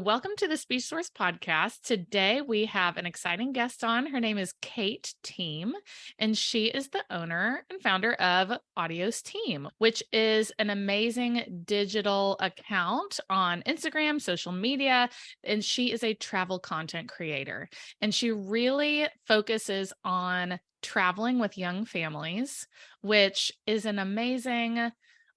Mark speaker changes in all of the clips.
Speaker 1: Welcome to the Speech Source podcast. Today we have an exciting guest on. Her name is Kate Team, and she is the owner and founder of Audio's Team, which is an amazing digital account on Instagram, social media, and she is a travel content creator. And she really focuses on traveling with young families, which is an amazing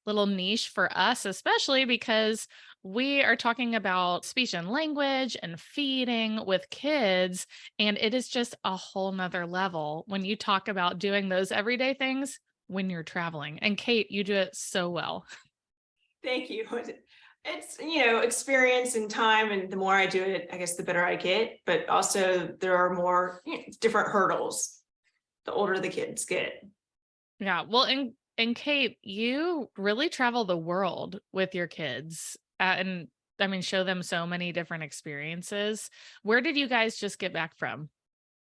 Speaker 1: little niche for us, especially because we are talking about speech and language and feeding with kids. And it is just a whole nother level when you talk about doing those everyday things when you're traveling. And Kate, you do it so well.
Speaker 2: Thank you. It's, experience and time. And the more I do it, I guess the better I get. But also there are more different hurdles the older the kids get.
Speaker 1: Yeah. Well, and Kate, you really travel the world with your kids. And I mean, show them so many different experiences. Where did you guys just get back from?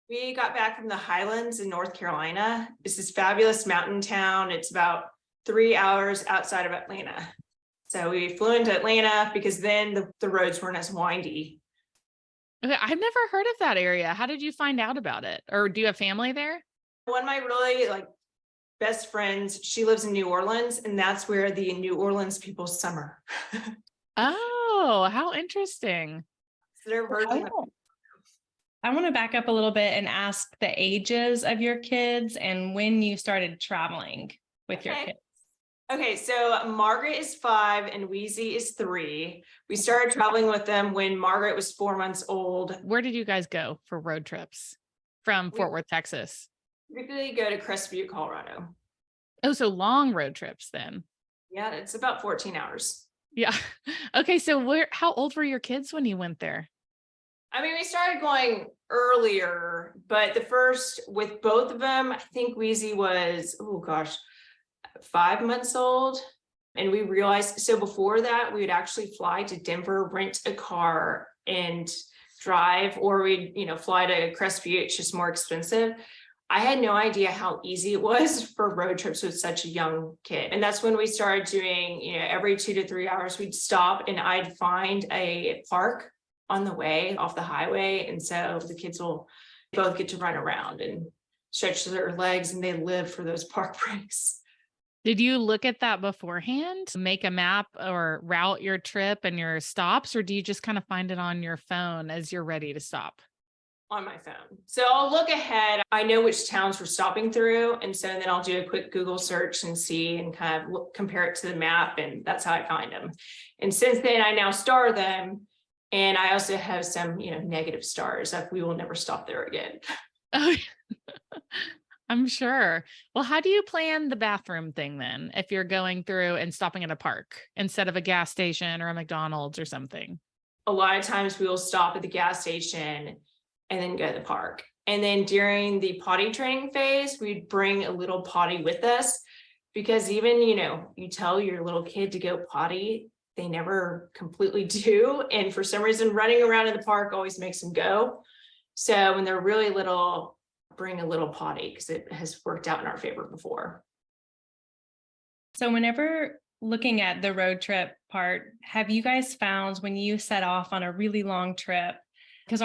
Speaker 2: We got back from the Highlands in North Carolina. It's this fabulous mountain town. It's about 3 hours outside of Atlanta. So we flew into Atlanta because then the roads weren't as windy.
Speaker 1: Okay, I've never heard of that area. How did you find out about it? Or do you have family there?
Speaker 2: One of my really best friends, she lives in New Orleans, and that's where the New Orleans people summer.
Speaker 1: Oh, how interesting.
Speaker 2: So their version of
Speaker 3: I want to back up a little bit and ask the ages of your kids and when you started traveling with your kids.
Speaker 2: Okay, so Margaret is 5 and Wheezy is 3. We started traveling with them when Margaret was 4 months old.
Speaker 1: Where did you guys go for road trips from Fort Worth, Texas?
Speaker 2: We typically go to Crestview, Colorado.
Speaker 1: Oh, so long road trips then.
Speaker 2: Yeah, it's about 14 hours.
Speaker 1: Yeah. Okay, so how old were your kids when you went there?
Speaker 2: I mean, we started going earlier, but with both of them, I think Wheezy was, 5 months old. And we realized, so before that, we would actually fly to Denver, rent a car and drive, or we'd, fly to Crestview. It's just more expensive. I had no idea how easy it was for road trips with such a young kid. And that's when we started doing, every 2 to 3 hours, we'd stop and I'd find a park on the way off the highway. And so the kids will both get to run around and stretch their legs, and they live for those park breaks.
Speaker 1: Did you look at that beforehand, make a map or route your trip and your stops, or do you just kind of find it on your phone as you're ready to stop?
Speaker 2: On my phone. So I'll look ahead. I know which towns we're stopping through. And so then I'll do a quick Google search and see and kind of compare it to the map. And that's how I find them. And since then I now star them. And I also have some, negative stars that we will never stop there again.
Speaker 1: Oh, I'm sure. Well, how do you plan the bathroom thing then if you're going through and stopping at a park instead of a gas station or a McDonald's or something?
Speaker 2: A lot of times we will stop at the gas station and then go to the park. And then during the potty training phase, we'd bring a little potty with us, because even, you tell your little kid to go potty, they never completely do. And for some reason, running around in the park always makes them go. So when they're really little, bring a little potty, because it has worked out in our favor before.
Speaker 3: So whenever looking at the road trip part, have you guys found when you set off on a really long trip, because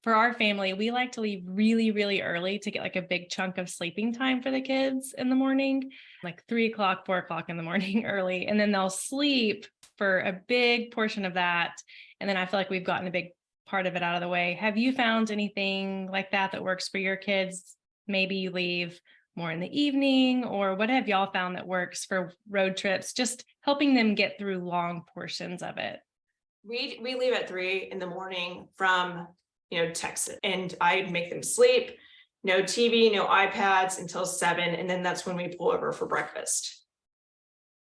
Speaker 3: for our family, we like to leave really, really early to get a big chunk of sleeping time for the kids in the morning, 3:00, 4:00 in the morning early. And then they'll sleep for a big portion of that. And then I feel like we've gotten a big part of it out of the way. Have you found anything like that works for your kids? Maybe you leave more in the evening, or what have y'all found that works for road trips, just helping them get through long portions of it?
Speaker 2: We leave at 3 in the morning from, Texas, and I make them sleep, no TV, no iPads until 7. And then that's when we pull over for breakfast.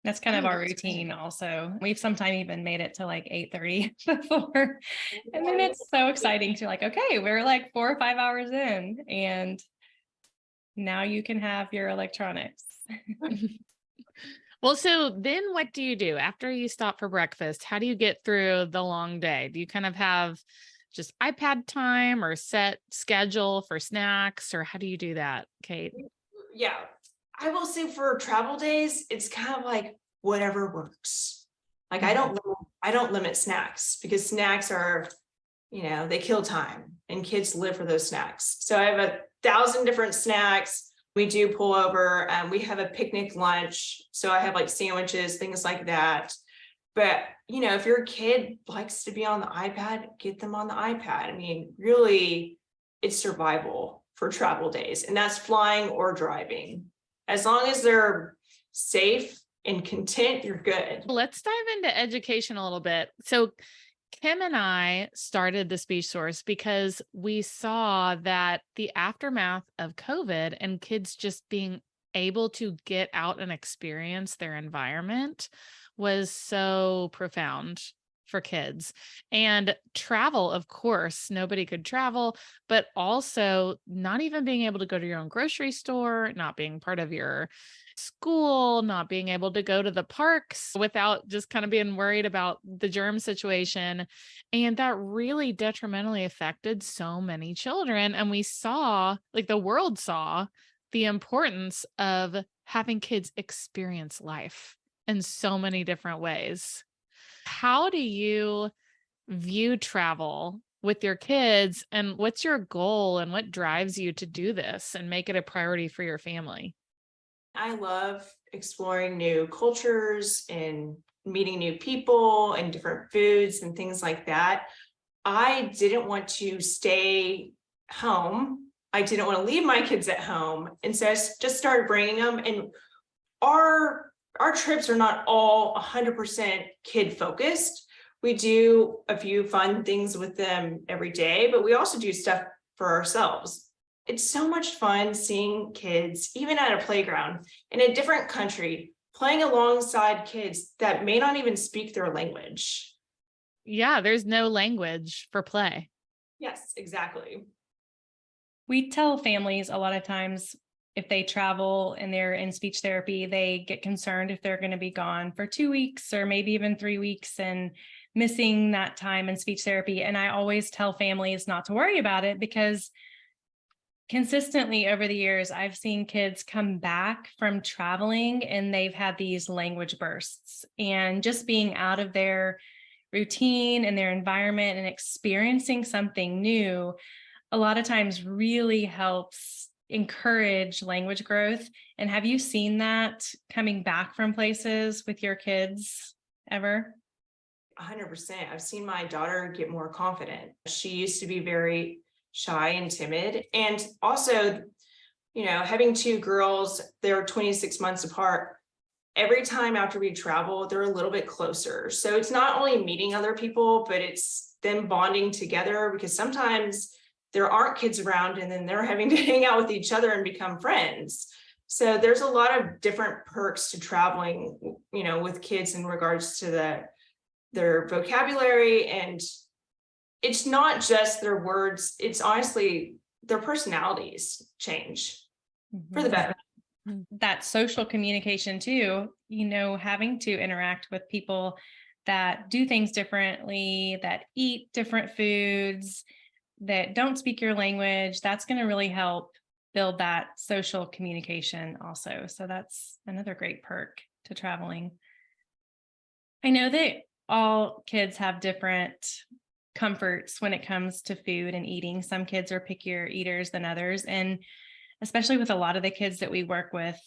Speaker 3: That's kind of our routine also. We've sometimes even made it to 8:30 before. And then it's so exciting to okay, we're 4 or 5 hours in, and now you can have your electronics.
Speaker 1: Well, so then what do you do after you stop for breakfast? How do you get through the long day? Do you kind of have just iPad time or set schedule for snacks, or how do you do that, Kate?
Speaker 2: Yeah, I will say for travel days, it's kind of whatever works. Like I don't limit snacks because snacks are, they kill time and kids live for those snacks. So I have 1,000 different snacks. We do pull over and we have a picnic lunch. So I have like sandwiches, things like that. But, if your kid likes to be on the iPad, get them on the iPad. I mean, really, it's survival for travel days, and that's flying or driving. As long as they're safe and content, you're good.
Speaker 1: Let's dive into education a little bit. So Kim and I started the Speech Source because we saw that the aftermath of COVID and kids just being able to get out and experience their environment was so profound for kids. And travel, of course, nobody could travel, but also not even being able to go to your own grocery store, not being part of your school, not being able to go to the parks without just kind of being worried about the germ situation. And that really detrimentally affected so many children. And we saw, like the world saw, the importance of having kids experience life in so many different ways. How do you view travel with your kids, and what's your goal and what drives you to do this and make it a priority for your family?
Speaker 2: I love exploring new cultures and meeting new people and different foods and things like that. I didn't want to stay home. I didn't want to leave my kids at home. And so I just started bringing them. And our trips are not all 100% kid focused. We do a few fun things with them every day, but we also do stuff for ourselves. It's so much fun seeing kids, even at a playground in a different country, playing alongside kids that may not even speak their language.
Speaker 1: Yeah, there's no language for play.
Speaker 2: Yes, exactly.
Speaker 3: We tell families a lot of times if they travel and they're in speech therapy, they get concerned if they're going to be gone for 2 weeks or maybe even 3 weeks and missing that time in speech therapy. And I always tell families not to worry about it because consistently over the years, I've seen kids come back from traveling and they've had these language bursts, and just being out of their routine and their environment and experiencing something new a lot of times really helps encourage language growth. And have you seen that coming back from places with your kids ever?
Speaker 2: 100%. I've seen my daughter get more confident. She used to be very shy and timid. And also, having two girls, they're 26 months apart. Every time after we travel, they're a little bit closer. So it's not only meeting other people, but it's them bonding together, because sometimes there aren't kids around and then they're having to hang out with each other and become friends. So there's a lot of different perks to traveling, with kids in regards to their vocabulary. And it's not just their words, it's honestly their personalities change for the better.
Speaker 3: That social communication too, having to interact with people that do things differently, that eat different foods, that don't speak your language, that's going to really help build that social communication also. So that's another great perk to traveling. I know that all kids have different comforts when it comes to food and eating. Some kids are pickier eaters than others. And especially with a lot of the kids that we work with,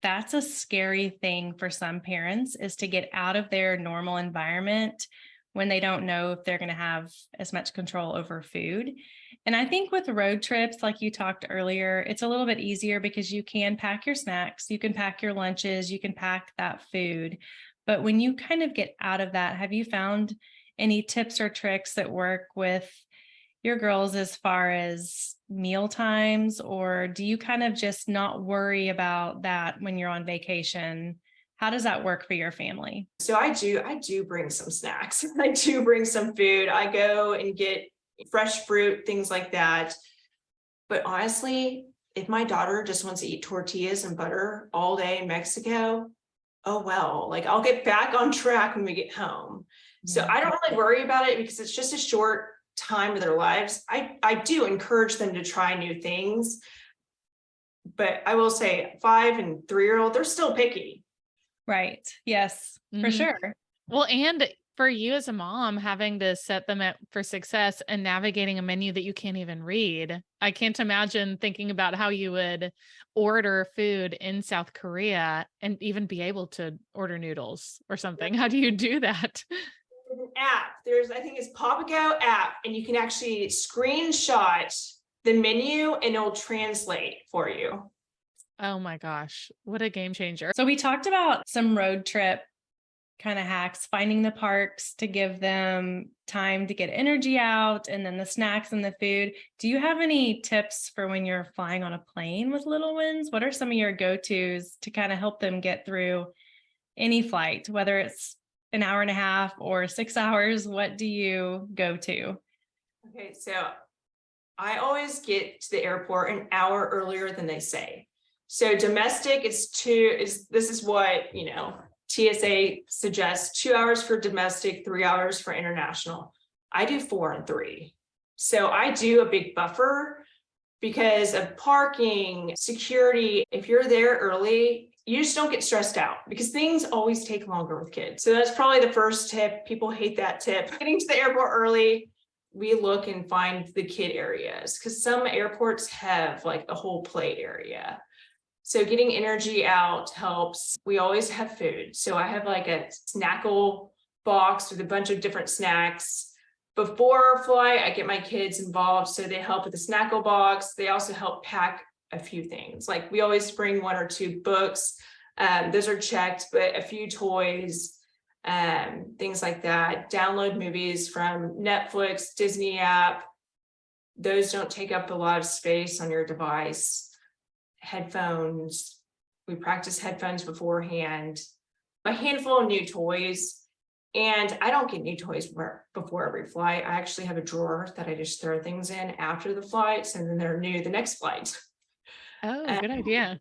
Speaker 3: that's a scary thing for some parents, is to get out of their normal environment when they don't know if they're going to have as much control over food. And I think with road trips, like you talked earlier, it's a little bit easier because you can pack your snacks, you can pack your lunches, you can pack that food. But when you kind of get out of that, have you found any tips or tricks that work with your girls as far as meal times, or do you kind of just not worry about that when you're on vacation? How does that work for your family?
Speaker 2: So I do bring some snacks. I do bring some food. I go and get fresh fruit, things like that. But honestly, if my daughter just wants to eat tortillas and butter all day in Mexico, oh well, like I'll get back on track when we get home. So I don't really worry about it because it's just a short time of their lives. I do encourage them to try new things, but I will say 5 and 3-year-old, they're still picky.
Speaker 3: Right. Yes, for sure.
Speaker 1: Well, and for you as a mom, having to set them up for success and navigating a menu that you can't even read. I can't imagine thinking about how you would order food in South Korea and even be able to order noodles or something. How do you do that?
Speaker 2: There's an app. There's, I think it's Papago app, and you can actually screenshot the menu and it'll translate for you.
Speaker 1: Oh my gosh, what a game changer.
Speaker 3: So we talked about some road trip kind of hacks, finding the parks to give them time to get energy out, and then the snacks and the food. Do you have any tips for when you're flying on a plane with little ones? What are some of your go-tos to kind of help them get through any flight, whether it's an hour and a half or 6 hours? What do you go to?
Speaker 2: Okay, so I always get to the airport an hour earlier than they say. So domestic is this is what, TSA suggests: 2 hours for domestic, 3 hours for international. I do 4 and 3. So I do a big buffer because of parking, security. If you're there early, you just don't get stressed out because things always take longer with kids. So that's probably the first tip. People hate that tip. Getting to the airport early, we look and find the kid areas because some airports have like a whole play area. So getting energy out helps. We always have food. So I have like a snackle box with a bunch of different snacks. Before our flight, I get my kids involved. So they help with the snackle box. They also help pack a few things. Like we always bring 1 or 2 books. Those are checked, but a few toys, things like that. Download movies from Netflix, Disney app. Those don't take up a lot of space on your device. Headphones, we practice headphones beforehand. A handful of new toys. And I don't get new toys before every flight. I actually have a drawer that I just throw things in after the flights, and then they're new the next flight.
Speaker 1: Oh, good idea.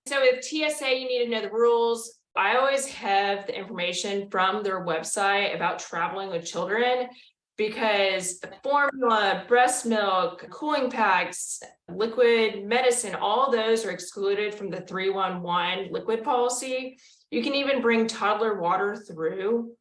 Speaker 2: So with TSA, you need to know the rules. I always have the information from their website about traveling with children because formula, breast milk, cooling packs, liquid medicine, all those are excluded from the 311 liquid policy. You can even bring toddler water through,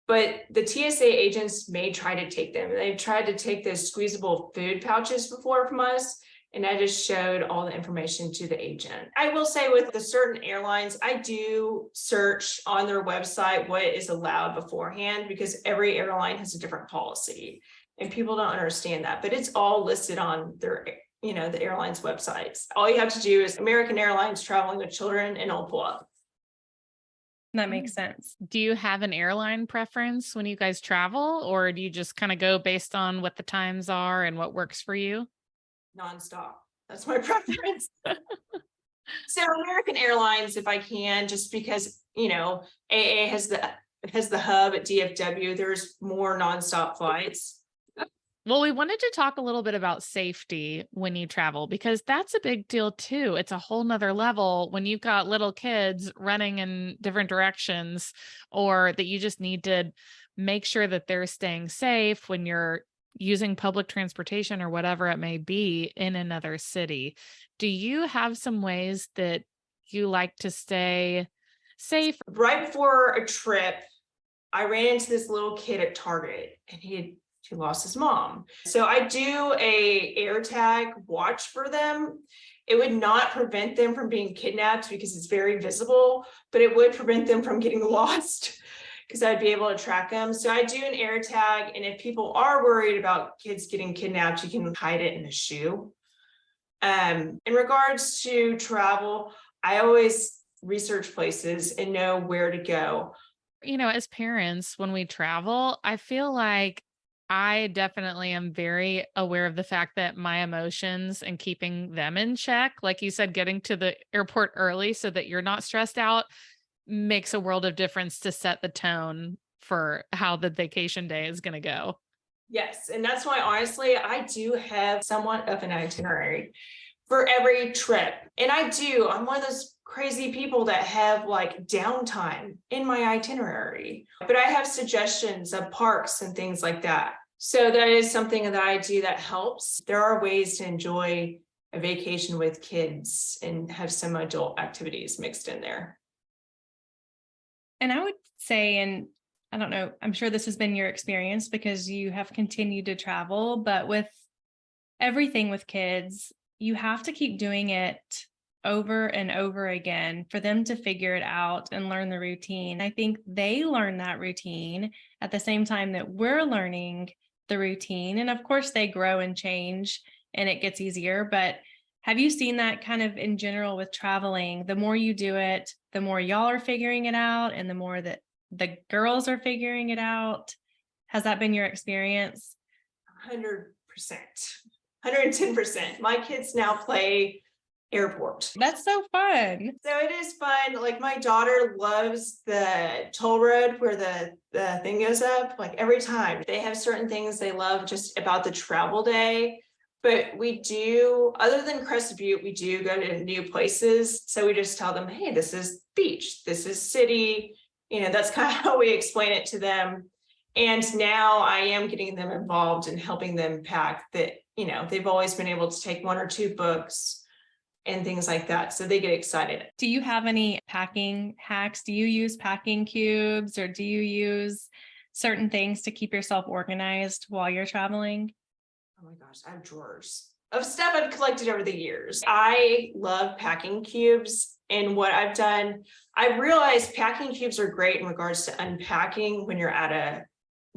Speaker 2: but the TSA agents may try to take them. They've tried to take those squeezable food pouches before from us, and I just showed all the information to the agent. I will say with the certain airlines, I do search on their website what is allowed beforehand because every airline has a different policy and people don't understand that, but it's all listed on their, the airline's websites. All you have to do is American Airlines traveling with children, and it'll pull up.
Speaker 3: That makes sense.
Speaker 1: Do you have an airline preference when you guys travel, or do you just kind of go based on what the times are and what works for you?
Speaker 2: Nonstop. That's my preference. So American Airlines, if I can, just because, AA has the hub at DFW, there's more nonstop flights.
Speaker 1: Well, we wanted to talk a little bit about safety when you travel, because that's a big deal too. It's a whole nother level when you've got little kids running in different directions, or that you just need to make sure that they're staying safe when you're using public transportation or whatever it may be in another city. Do you have some ways that you like to stay safe?
Speaker 2: Right before a trip, I ran into this little kid at Target, and he lost his mom. So I do a air tag watch for them. It would not prevent them from being kidnapped because it's very visible, but it would prevent them from getting lost because I'd be able to track them. So I do an air tag. And if people are worried about kids getting kidnapped, you can hide it in a shoe. In regards to travel, I always research places and know where to go.
Speaker 1: As parents, when we travel, I feel like I definitely am very aware of the fact that my emotions and keeping them in check, like you said, getting to the airport early so that you're not stressed out makes a world of difference to set the tone for how the vacation day is going to go.
Speaker 2: Yes. And that's why, honestly, I do have somewhat of an itinerary for every trip. And I'm one of those crazy people that have like downtime in my itinerary, but I have suggestions of parks and things like that. So that is something that I do that helps. There are ways to enjoy a vacation with kids and have some adult activities mixed in there.
Speaker 3: And I would say, and I don't know, I'm sure this has been your experience because you have continued to travel, but with everything with kids, you have to keep doing it over and over again for them to figure it out and learn the routine. I think they learn that routine at the same time that we're learning the routine. And of course, they grow and change and it gets easier. But have you seen that kind of in general with traveling? The more you do it, the more y'all are figuring it out, and the more that the girls are figuring it out. Has that been your experience?
Speaker 2: 100%, 110%. My kids now play airport.
Speaker 3: That's so fun.
Speaker 2: So it is fun. Like my daughter loves the toll road where the thing goes up. Like every time they have certain things they love just about the travel day. But we do, other than Crested Butte, we do go to new places. So we just tell them, hey, this is beach, this is city. You know, that's kind of how we explain it to them. And now I am getting them involved in helping them pack that, you know, they've always been able to take 1 or 2 books and things like that. So they get excited.
Speaker 3: Do you have any packing hacks? Do you use packing cubes, or do you use certain things to keep yourself organized while you're traveling?
Speaker 2: Oh my gosh, I have drawers of stuff I've collected over the years. I love packing cubes. And what I've done, I realized packing cubes are great in regards to unpacking when you're at a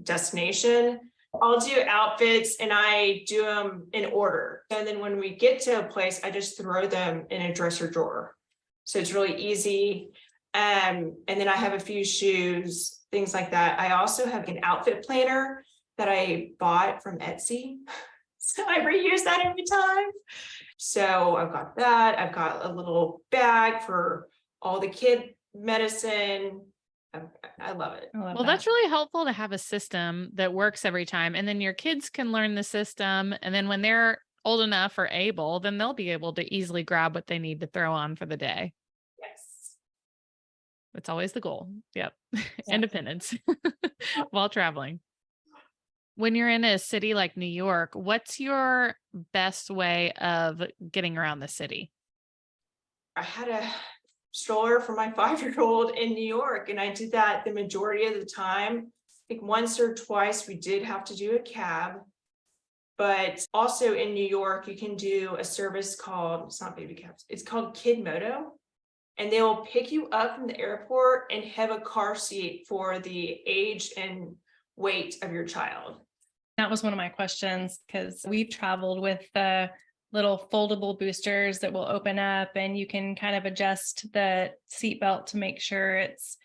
Speaker 2: destination. I'll do outfits and I do them in order. And then when we get to a place, I just throw them in a dresser drawer. So it's really easy. And then I have a few shoes, things like that. I also have an outfit planner that I bought from Etsy. So I reuse that every time. So I've got that. I've got a little bag for all the kid medicine. I love it.
Speaker 1: Well, that's really helpful to have a system that works every time. And then your kids can learn the system. And then when they're old enough or able, then they'll be able to easily grab what they need to throw on for the day.
Speaker 2: Yes.
Speaker 1: It's always the goal. Yep. Independence while traveling. When you're in a city like New York, what's your best way of getting around the city?
Speaker 2: I had a stroller for my 5-year-old in New York, and I did that the majority of the time. I think once or twice we did have to do a cab, but also in New York, you can do a service called, it's not baby cabs, it's called Kid Moto. And they will pick you up from the airport and have a car seat for the age and weight of your child.
Speaker 3: That was one of my questions, because we've traveled with the little foldable boosters that will open up and you can kind of adjust the seatbelt to make sure it's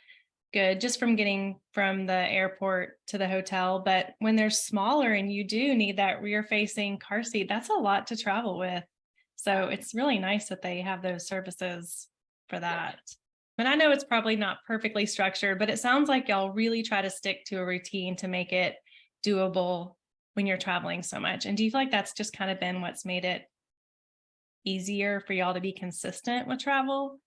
Speaker 3: good just from getting from the airport to the hotel. But when they're smaller and you do need that rear facing car seat, that's a lot to travel with. So it's really nice that they have those services for that. And I know it's probably not perfectly structured, but it sounds like y'all really try to stick to a routine to make it doable when you're traveling so much. And do you feel like that's just kind of been what's made it easier for y'all to be consistent with travel?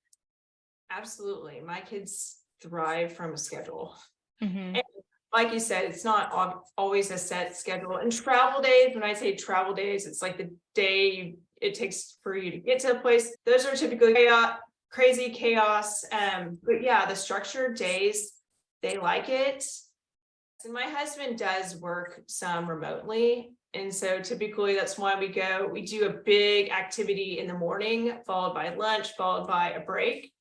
Speaker 2: Absolutely. My kids thrive from a schedule.
Speaker 3: Mm-hmm.
Speaker 2: And like you said, it's not always a set schedule. And travel days, when I say travel days, it's like the day it takes for you to get to a place. Those are typically crazy chaos. But yeah, the structured days, they like it. And my husband does work some remotely. And so typically that's why we do a big activity in the morning, followed by lunch, followed by a break.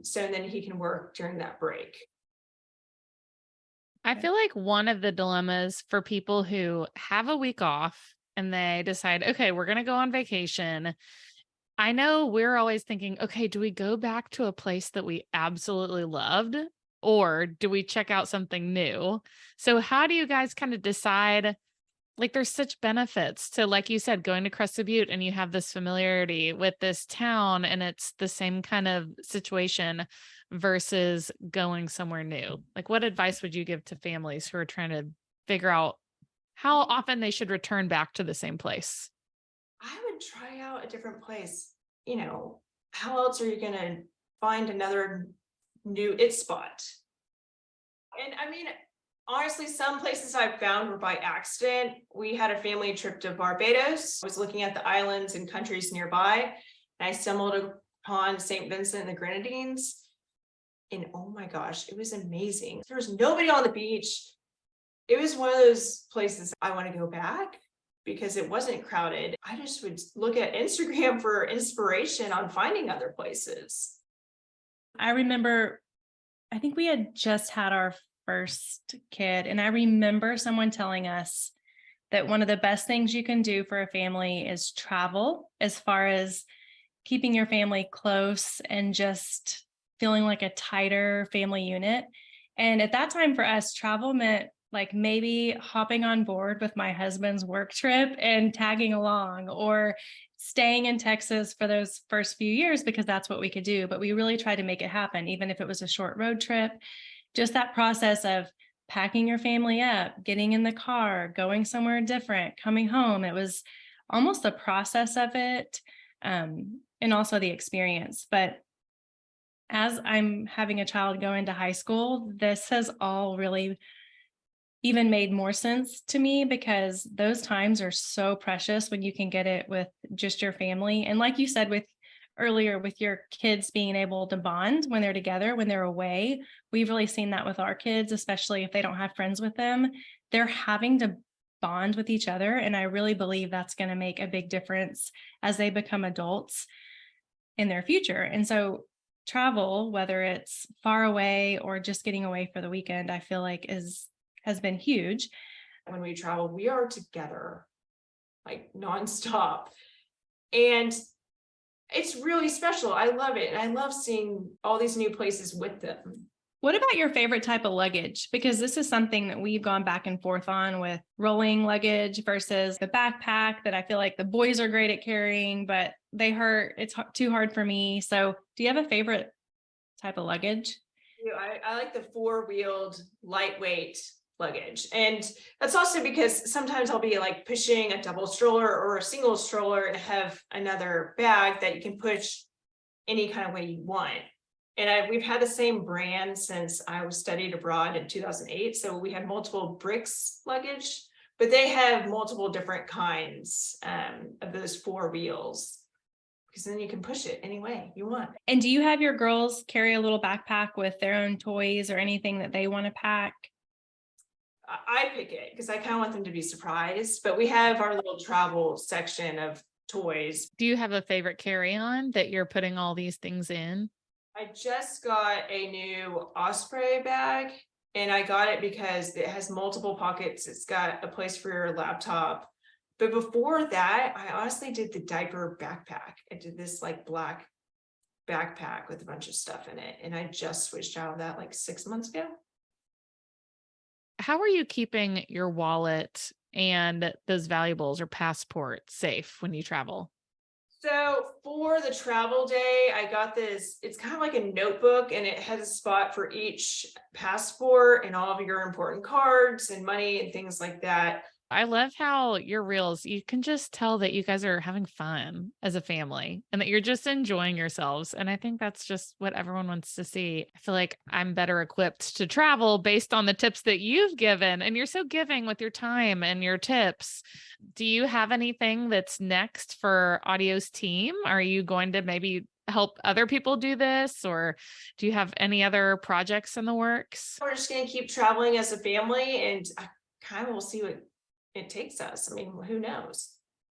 Speaker 2: So then he can work during that break.
Speaker 1: I feel like one of the dilemmas for people who have a week off and they decide, okay, we're going to go on vacation. I know we're always thinking, okay, do we go back to a place that we absolutely loved, or do we check out something new? So how do you guys kind of decide? Like there's such benefits to, like you said, going to Crested Butte and you have this familiarity with this town and it's the same kind of situation versus going somewhere new. Like what advice would you give to families who are trying to figure out how often they should return back to the same place?
Speaker 2: I would try out a different place. You know, how else are you going to find another new it spot? And I mean, honestly, some places I've found were by accident. We had a family trip to Barbados. I was looking at the islands and countries nearby, and I stumbled upon St. Vincent and the Grenadines. And oh my gosh, it was amazing. There was nobody on the beach. It was one of those places I want to go back because it wasn't crowded. I just would look at Instagram for inspiration on finding other places.
Speaker 3: I remember, I think we had just had our first kid, and I remember someone telling us that one of the best things you can do for a family is travel, as far as keeping your family close and just feeling like a tighter family unit. And at that time for us, travel meant like maybe hopping on board with my husband's work trip and tagging along, or staying in Texas for those first few years because that's what we could do. But we really tried to make it happen, even if it was a short road trip. Just that process of packing your family up, getting in the car, going somewhere different, coming home. It was almost the process of it, and also the experience. But as I'm having a child go into high school, this has all really even made more sense to me, because those times are so precious when you can get it with just your family. And like you said, with earlier, with your kids being able to bond when they're together, when they're away, we've really seen that with our kids, especially if they don't have friends with them. They're having to bond with each other. And I really believe that's going to make a big difference as they become adults in their future. And so travel, whether it's far away or just getting away for the weekend, I feel like has been huge.
Speaker 2: When we travel, we are together like nonstop. And it's really special. I love it. And I love seeing all these new places with them.
Speaker 3: What about your favorite type of luggage? Because this is something that we've gone back and forth on, with rolling luggage versus the backpack that I feel like the boys are great at carrying, but they hurt. It's too hard for me. So do you have a favorite type of luggage?
Speaker 2: I like the four-wheeled lightweight luggage. And that's also because sometimes I'll be like pushing a double stroller or a single stroller and have another bag that you can push any kind of way you want. And we've had the same brand since I was studied abroad in 2008. So we had multiple bricks luggage, but they have multiple different kinds of those four wheels, because then you can push it any way you want.
Speaker 3: And do you have your girls carry a little backpack with their own toys or anything that they want to pack?
Speaker 2: I pick it because I kind of want them to be surprised, but we have our little travel section of toys.
Speaker 1: Do you have a favorite carry-on that you're putting all these things in?
Speaker 2: I just got a new Osprey bag, and I got it because it has multiple pockets. It's got a place for your laptop. But before that, I honestly did the diaper backpack. I did this like black backpack with a bunch of stuff in it. And I just switched out of that like 6 months ago.
Speaker 1: How are you keeping your wallet and those valuables or passport safe when you travel?
Speaker 2: So for the travel day, I got this, it's kind of like a notebook, and it has a spot for each passport and all of your important cards and money and things like that.
Speaker 1: I love how your reels, you can just tell that you guys are having fun as a family and that you're just enjoying yourselves. And I think that's just what everyone wants to see. I feel like I'm better equipped to travel based on the tips that you've given. And you're so giving with your time and your tips. Do you have anything that's next for Audio's team? Are you going to maybe help other people do this, or do you have any other projects in the works?
Speaker 2: We're just going to keep traveling as a family, and I kind of will see what it takes us. I mean, who knows?